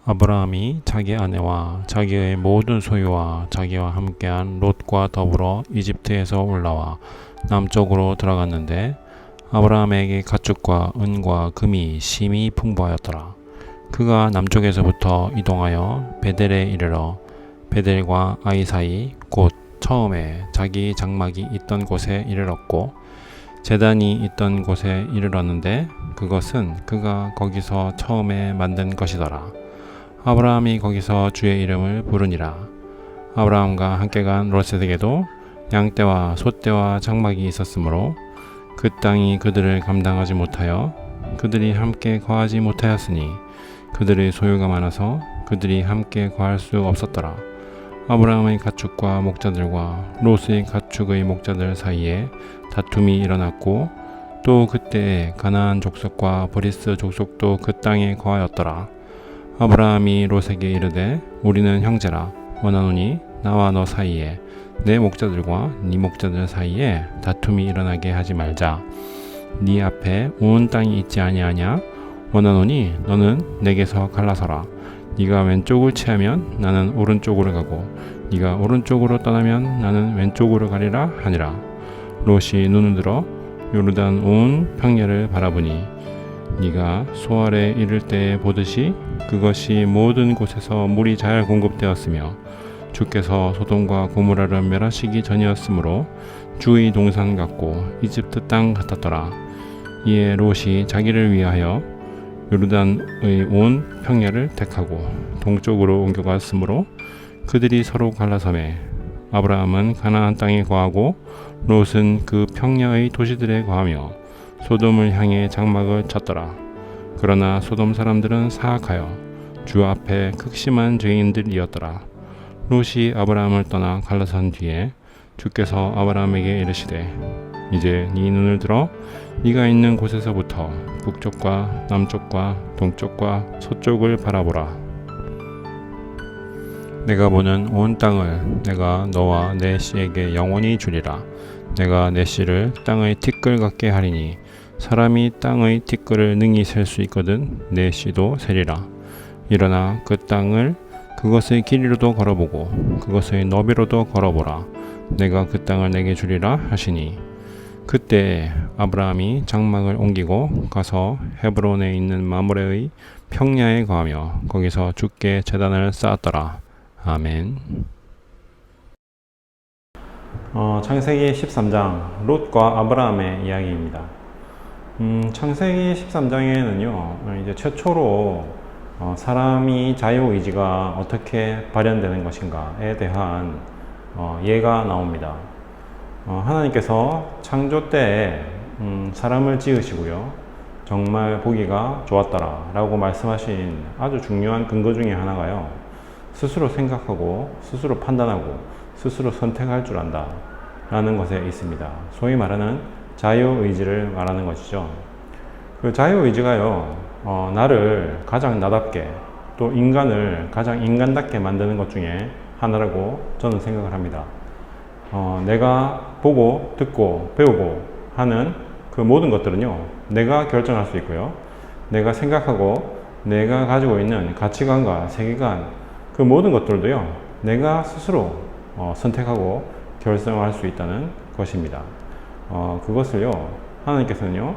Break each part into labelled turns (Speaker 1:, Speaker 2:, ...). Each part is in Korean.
Speaker 1: 아브라함이 자기 아내와 자기의 모든 소유와 자기와 함께한 롯과 더불어 이집트에서 올라와 남쪽으로 들어갔는데 아브라함에게 가축과 은과 금이 심히 풍부하였더라. 그가 남쪽에서부터 이동하여 베델에 이르러 베델과 아이 사이 곧 처음에 자기 장막이 있던 곳에 이르렀고 제단이 있던 곳에 이르렀는데 그것은 그가 거기서 처음에 만든 것이더라. 아브라함이 거기서 주의 이름을 부르니라. 아브라함과 함께 간 롯에게도 양떼와 소떼와 장막이 있었으므로 그 땅이 그들을 감당하지 못하여 그들이 함께 거하지 못하였으니 그들의 소유가 많아서 그들이 함께 거할 수 없었더라. 아브라함의 가축과 목자들과 롯의 가축의 목자들 사이에 다툼이 일어났고 또 그때에 가나안 족속과 브리스 족속도 그 땅에 거하였더라. 아브라함이 롯에게 이르되 우리는 형제라 원하노니 나와 너 사이에 내 목자들과 네 목자들 사이에 다툼이 일어나게 하지 말자. 네 앞에 온 땅이 있지 아니하냐? 원하노니 너는 내게서 갈라서라. 네가 왼쪽을 취하면 나는 오른쪽으로 가고 네가 오른쪽으로 떠나면 나는 왼쪽으로 가리라 하니라. 롯이 눈을 들어 요르단 온 평야를 바라보니 네가 소알에 이를 때에 보듯이 그것이 모든 곳에서 물이 잘 공급되었으며 주께서 소돔과 고모라를 멸하시기 전이었으므로 주의 동산 같고 이집트 땅 같았더라. 이에 롯이 자기를 위하여 요르단의 온 평야를 택하고 동쪽으로 옮겨갔으므로 그들이 서로 갈라서매 아브라함은 가나안 땅에 거하고 롯은 그 평야의 도시들에 거하며 소돔을 향해 장막을 쳤더라. 그러나 소돔 사람들은 사악하여 주 앞에 극심한 죄인들이었더라. 롯이 아브라함을 떠나 갈라선 뒤에 주께서 아브라함에게 이르시되 이제 네 눈을 들어 네가 있는 곳에서부터 북쪽과 남쪽과 동쪽과 서쪽을 바라보라. 내가 보는 온 땅을 내가 너와 내 씨에게 영원히 주리라. 내가 내 씨를 땅의 티끌 같게 하리니 사람이 땅의 티끌을 능히 셀 수 있거든 내 씨도 세리라. 일어나 그 땅을 그것의 길이로도 걸어보고 그것의 너비로도 걸어보라. 내가 그 땅을 내게 주리라 하시니 그때 아브라함이 장막을 옮기고 가서 헤브론에 있는 마므레의 평야에 거하며 거기서 주께 제단을 쌓았더라. 아멘. 창세기 13장 롯과 아브라함의 이야기입니다. 창세기 13장에는요 이제 최초로 사람이 자유의지가 어떻게 발현되는 것인가에 대한 예가 나옵니다. 하나님께서 창조 때에 사람을 지으시고요 정말 보기가 좋았더라 라고 말씀하신 아주 중요한 근거 중에 하나가요 스스로 생각하고 스스로 판단하고 스스로 선택할 줄 안다 라는 것에 있습니다. 소위 말하는 자유의지를 말하는 것이죠. 그 자유의지가요 나를 가장 나답게 또 인간을 가장 인간답게 만드는 것 중에 하나라고 저는 생각을 합니다. 내가 보고 듣고 배우고 하는 그 모든 것들은요 내가 결정할 수 있고요 내가 생각하고 내가 가지고 있는 가치관과 세계관 그 모든 것들도요 내가 스스로 선택하고 결정할 수 있다는 것입니다. 그것을요 하나님께서는요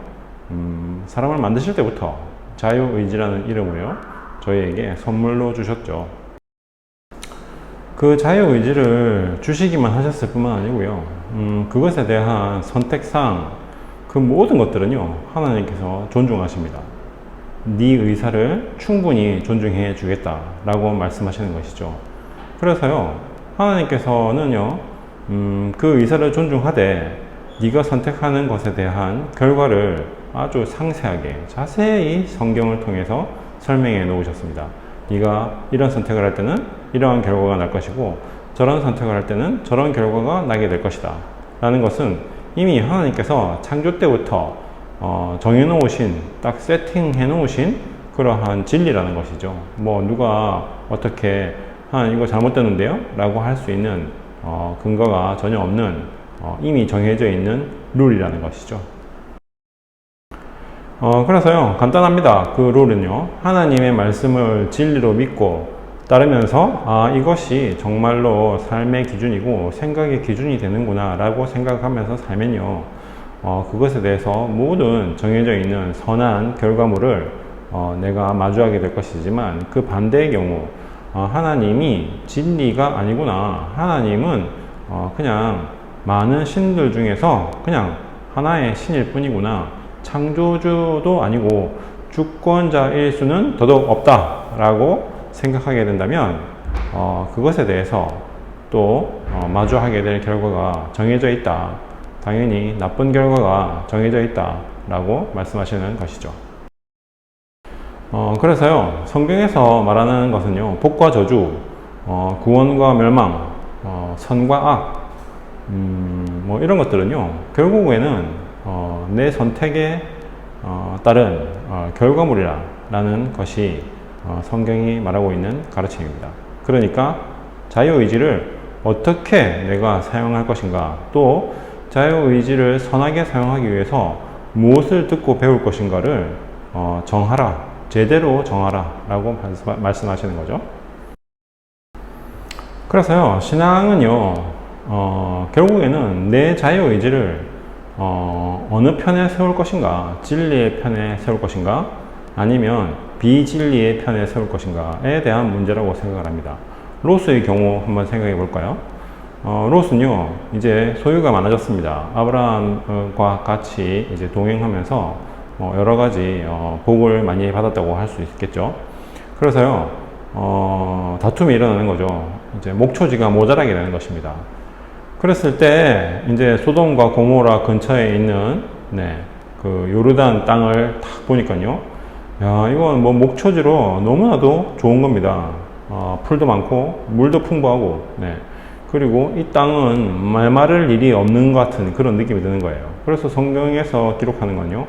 Speaker 1: 사람을 만드실 때부터 자유의지라는 이름으로요 저희에게 선물로 주셨죠. 그 자유의지를 주시기만 하셨을 뿐만 아니고요 그것에 대한 선택상 그 모든 것들은요 하나님께서 존중하십니다. 네 의사를 충분히 존중해 주겠다 라고 말씀하시는 것이죠. 그래서요 하나님께서는요 그 의사를 존중하되 네가 선택하는 것에 대한 결과를 아주 상세하게 자세히 성경을 통해서 설명해 놓으셨습니다. 네가 이런 선택을 할 때는 이러한 결과가 날 것이고 저런 선택을 할 때는 저런 결과가 나게 될 것이다 라는 것은 이미 하나님께서 창조 때부터 정해 놓으신 딱 세팅해 놓으신 그러한 진리라는 것이죠. 뭐 누가 어떻게 이거 잘못됐는데요? 라고 할 수 있는 근거가 전혀 없는 이미 정해져 있는 룰이라는 것이죠. 그래서요, 간단합니다. 그 룰은요, 하나님의 말씀을 진리로 믿고 따르면서, 이것이 정말로 삶의 기준이고 생각의 기준이 되는구나 라고 생각하면서 살면요, 그것에 대해서 모든 정해져 있는 선한 결과물을 내가 마주하게 될 것이지만, 그 반대의 경우, 하나님이 진리가 아니구나, 하나님은 그냥 많은 신들 중에서 그냥 하나의 신일 뿐이구나, 창조주도 아니고 주권자일 수는 더더욱 없다 라고 생각하게 된다면, 그것에 대해서 또 마주하게 될 결과가 정해져 있다, 당연히 나쁜 결과가 정해져 있다 라고 말씀하시는 것이죠. 그래서요, 성경에서 말하는 것은요, 복과 저주, 구원과 멸망, 선과 악, 뭐 이런 것들은요, 결국에는 내 선택에 따른 결과물이라는 것이 성경이 말하고 있는 가르침입니다. 그러니까 자유의지를 어떻게 내가 사용할 것인가, 또 자유의지를 선하게 사용하기 위해서 무엇을 듣고 배울 것인가를 정하라, 제대로 정하라 라고 말씀하시는 거죠. 그래서요, 신앙은요, 결국에는 내 자유의지를 어느 편에 세울 것인가, 진리의 편에 세울 것인가, 아니면 비진리의 편에 세울 것인가에 대한 문제라고 생각을 합니다. 롯의 경우 한번 생각해 볼까요? 롯은요, 이제 소유가 많아졌습니다. 아브라함과 같이 이제 동행하면서 여러 가지 복을 많이 받았다고 할 수 있겠죠. 그래서요, 다툼이 일어나는 거죠. 이제 목초지가 모자라게 되는 것입니다. 그랬을 때 이제 소돔과 고모라 근처에 있는 그 요르단 땅을 딱 보니까요, 야, 이건 뭐 목초지로 너무나도 좋은 겁니다. 풀도 많고 물도 풍부하고, 그리고 이 땅은 말마를 일이 없는 것 같은 그런 느낌이 드는 거예요. 그래서 성경에서 기록하는 건요,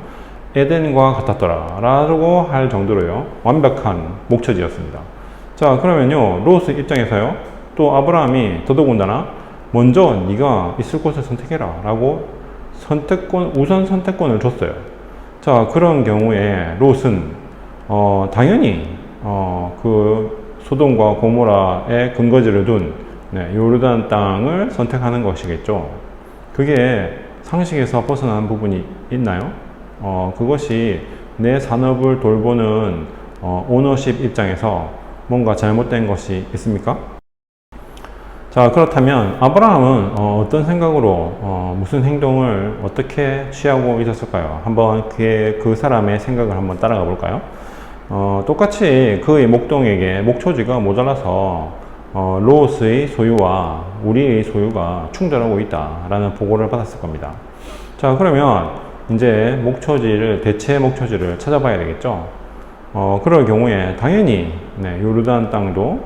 Speaker 1: 에덴과 같았더라 라고 할 정도로요, 완벽한 목초지였습니다. 자, 그러면요, 롯의 입장에서요, 또 아브라함이 더더군다나 먼저 네가 있을 곳을 선택해라 라고 우선 선택권을 줬어요. 자, 그런 경우에 롯은 당연히 그 소돔과 고모라의 근거지를 둔 요르단 땅을 선택하는 것이겠죠. 그게 상식에서 벗어나는 부분이 있나요? 그것이 내 산업을 돌보는 오너십 입장에서 뭔가 잘못된 것이 있습니까? 자, 그렇다면 아브라함은 어떤 생각으로 무슨 행동을 어떻게 취하고 있었을까요? 한번 그 사람의 생각을 한번 따라가 볼까요? 똑같이 그의 목동에게 목초지가 모자라서 롯의 소유와 우리의 소유가 충돌하고 있다라는 보고를 받았을 겁니다. 자, 그러면 이제 대체 목초지를 찾아봐야 되겠죠. 그럴 경우에 당연히 요르단 땅도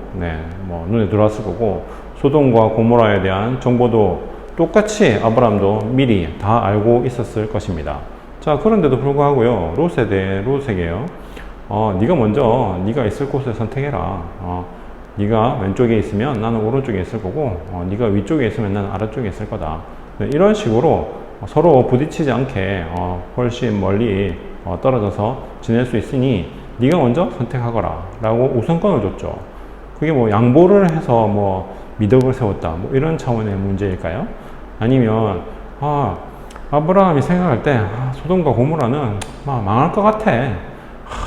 Speaker 1: 뭐 눈에 들어왔을 거고, 소돔과 고모라에 대한 정보도 똑같이 아브라함도 미리 다 알고 있었을 것입니다. 자, 그런데도 불구하고요, 롯에게요, 네가 먼저 네가 있을 곳을 선택해라. 네가 왼쪽에 있으면 나는 오른쪽에 있을 거고, 네가 위쪽에 있으면 나는 아래쪽에 있을 거다. 이런 식으로 서로 부딪히지 않게 훨씬 멀리 떨어져서 지낼 수 있으니 네가 먼저 선택하거라 라고 우선권을 줬죠. 그게 뭐 양보를 해서 뭐 미덕을 세웠다, 뭐 이런 차원의 문제일까요? 아니면 아브라함이 생각할 때 소돔과 고모라는 망할 것 같아,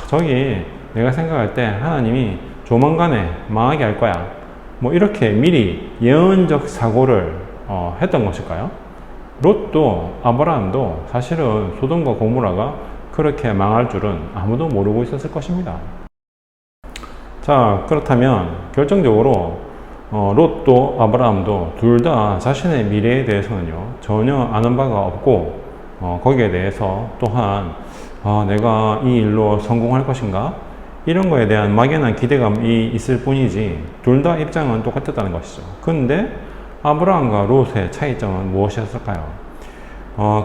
Speaker 1: 저기 내가 생각할 때 하나님이 조만간에 망하게 할 거야, 뭐 이렇게 미리 예언적 사고를 했던 것일까요? 롯도 아브라함도 사실은 소돔과 고모라가 그렇게 망할 줄은 아무도 모르고 있었을 것입니다. 자, 그렇다면 결정적으로 롯도 아브라함도 둘 다 자신의 미래에 대해서는요, 전혀 아는 바가 없고, 거기에 대해서 또한 내가 이 일로 성공할 것인가, 이런 거에 대한 막연한 기대감이 있을 뿐이지 둘 다 입장은 똑같았다는 것이죠. 근데 아브라함과 롯의 차이점은 무엇이었을까요?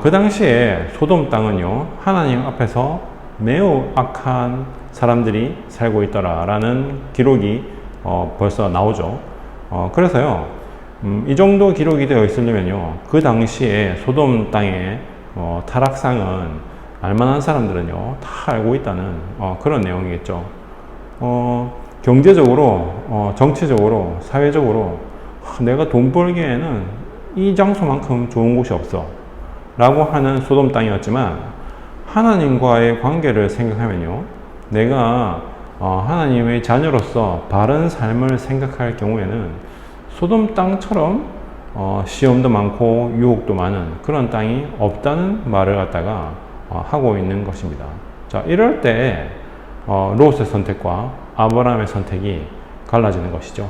Speaker 1: 그 당시에 소돔 땅은요, 하나님 앞에서 매우 악한 사람들이 살고 있더라라는 기록이 벌써 나오죠. 그래서요, 이 정도 기록이 되어 있으려면요, 그 당시에 소돔 땅의 타락상은 알만한 사람들은요 다 알고 있다는 그런 내용이겠죠. 경제적으로, 정치적으로, 사회적으로 내가 돈 벌기에는 이 장소만큼 좋은 곳이 없어 라고 하는 소돔 땅이었지만, 하나님과의 관계를 생각하면요, 내가 하나님의 자녀로서 바른 삶을 생각할 경우에는 소돔 땅처럼 시험도 많고 유혹도 많은 그런 땅이 없다는 말을 갖다가 하고 있는 것입니다. 자, 이럴 때 롯의 선택과 아브라함의 선택이 갈라지는 것이죠.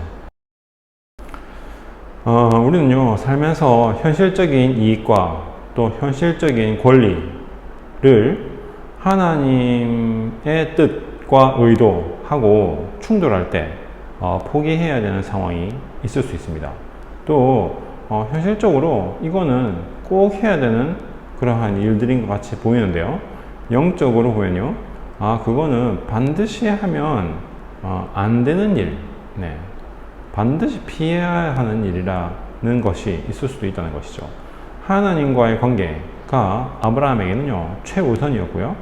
Speaker 1: 우리는요 살면서 현실적인 이익과 또 현실적인 권리를 하나님의 뜻과 의도하고 충돌할 때 포기해야 되는 상황이 있을 수 있습니다. 또 현실적으로 이거는 꼭 해야 되는 그러한 일들인 것 같이 보이는데요, 영적으로 보면요, 그거는 반드시 하면 안 되는 일, 반드시 피해야 하는 일이라는 것이 있을 수도 있다는 것이죠. 하나님과의 관계가 아브라함에게는요 최우선이었고요,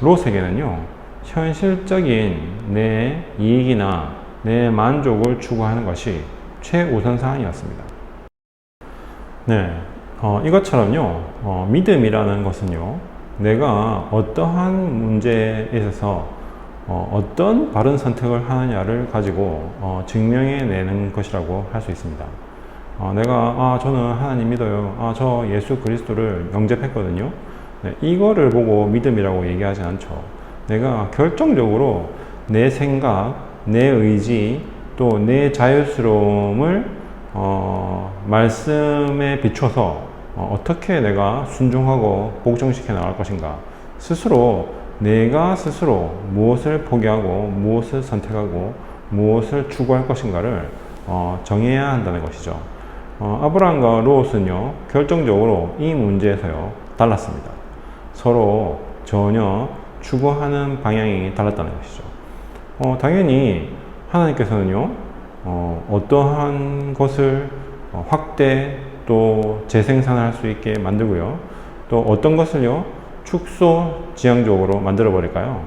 Speaker 1: 롯에게는요 현실적인 내 이익이나 내 만족을 추구하는 것이 최우선 사항이었습니다. 이것처럼요 믿음이라는 것은요 내가 어떠한 문제에 있어서 어떤 바른 선택을 하느냐를 가지고 증명해내는 것이라고 할 수 있습니다. 내가 저는 하나님 믿어요, 저 예수 그리스도를 영접했거든요, 이거를 보고 믿음이라고 얘기하지 않죠. 내가 결정적으로 내 생각, 내 의지, 또 내 자유스러움을 말씀에 비춰서 어떻게 내가 순종하고 복종시켜 나갈 것인가, 내가 스스로 무엇을 포기하고 무엇을 선택하고 무엇을 추구할 것인가를 정해야 한다는 것이죠. 아브라함과 롯은요 결정적으로 이 문제에서요 달랐습니다. 서로 전혀 추구하는 방향이 달랐다는 것이죠. 당연히 하나님께서는요 어떠한 것을 확대 또 재생산할 수 있게 만들고요, 또 어떤 것을요 축소지향적으로 만들어 버릴까요?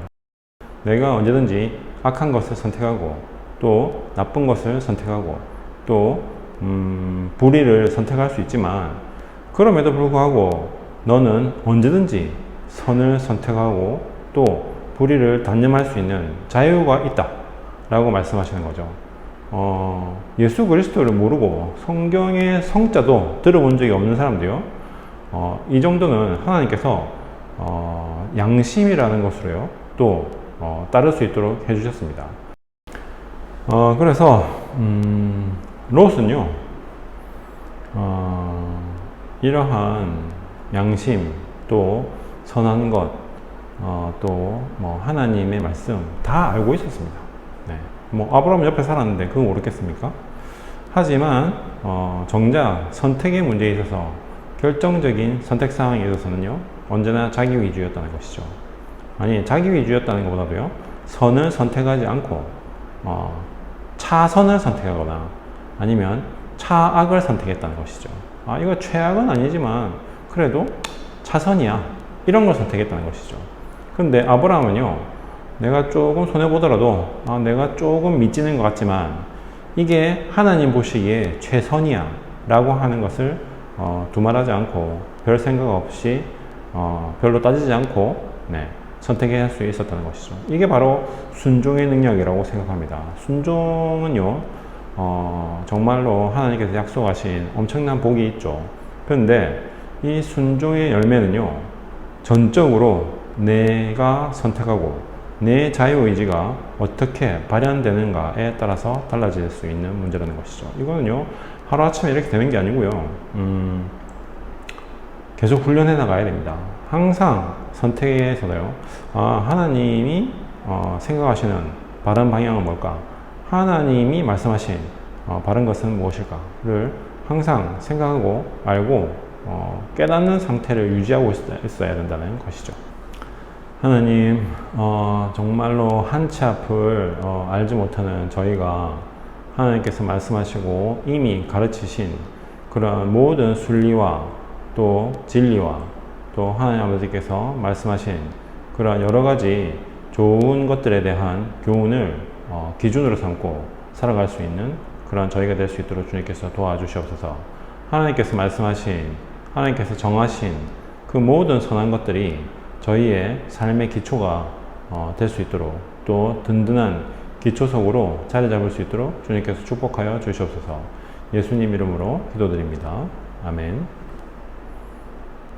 Speaker 1: 내가 언제든지 악한 것을 선택하고 또 나쁜 것을 선택하고 또 불의를 선택할 수 있지만, 그럼에도 불구하고 너는 언제든지 선을 선택하고 또 불의를 단념할 수 있는 자유가 있다 라고 말씀하시는 거죠. 예수 그리스도를 모르고 성경의 성자도 들어본 적이 없는 사람도요 이 정도는 하나님께서 양심이라는 것으로요 또 따를 수 있도록 해주셨습니다. 그래서 롯은요 이러한 양심, 또 선한 것, 또 하나님의 말씀 다 알고 있었습니다. 아브라함 옆에 살았는데 그거 모르겠습니까? 하지만 정작 선택의 문제에 있어서, 결정적인 선택 상황에 있어서는요 언제나 자기 위주였다는 것이죠. 자기 위주였다는 것보다도요 선을 선택하지 않고 차선을 선택하거나 아니면 차악을 선택했다는 것이죠. 이거 최악은 아니지만 그래도 차선이야, 이런 걸 선택했다는 것이죠. 근데 아브라함은요 내가 조금 손해보더라도 내가 조금 미치는 것 같지만 이게 하나님 보시기에 최선이야 라고 하는 것을 두말하지 않고 별 생각 없이 별로 따지지 않고 선택할 수 있었다는 것이죠. 이게 바로 순종의 능력이라고 생각합니다. 순종은요 정말로 하나님께서 약속하신 엄청난 복이 있죠. 그런데 이 순종의 열매는요 전적으로 내가 선택하고 내 자유의지가 어떻게 발현되는가에 따라서 달라질 수 있는 문제라는 것이죠. 이거는요 하루아침에 이렇게 되는 게 아니고요 계속 훈련해 나가야 됩니다. 항상 선택에서도요 하나님이 생각하시는 바른 방향은 뭘까, 하나님이 말씀하신 바른 것은 무엇일까를 항상 생각하고 알고 깨닫는 상태를 유지하고 있어야 된다는 것이죠. 하나님, 정말로 한 치 앞을 알지 못하는 저희가 하나님께서 말씀하시고 이미 가르치신 그런 모든 순리와 또 진리와 또 하나님 아버지께서 말씀하신 그러한 여러 가지 좋은 것들에 대한 교훈을 기준으로 삼고 살아갈 수 있는 그러한 저희가 될 수 있도록 주님께서 도와주시옵소서. 하나님께서 말씀하신, 하나님께서 정하신 그 모든 선한 것들이 저희의 삶의 기초가 될 수 있도록, 또 든든한 기초 속으로 자리 잡을 수 있도록 주님께서 축복하여 주시옵소서. 예수님 이름으로 기도드립니다. 아멘.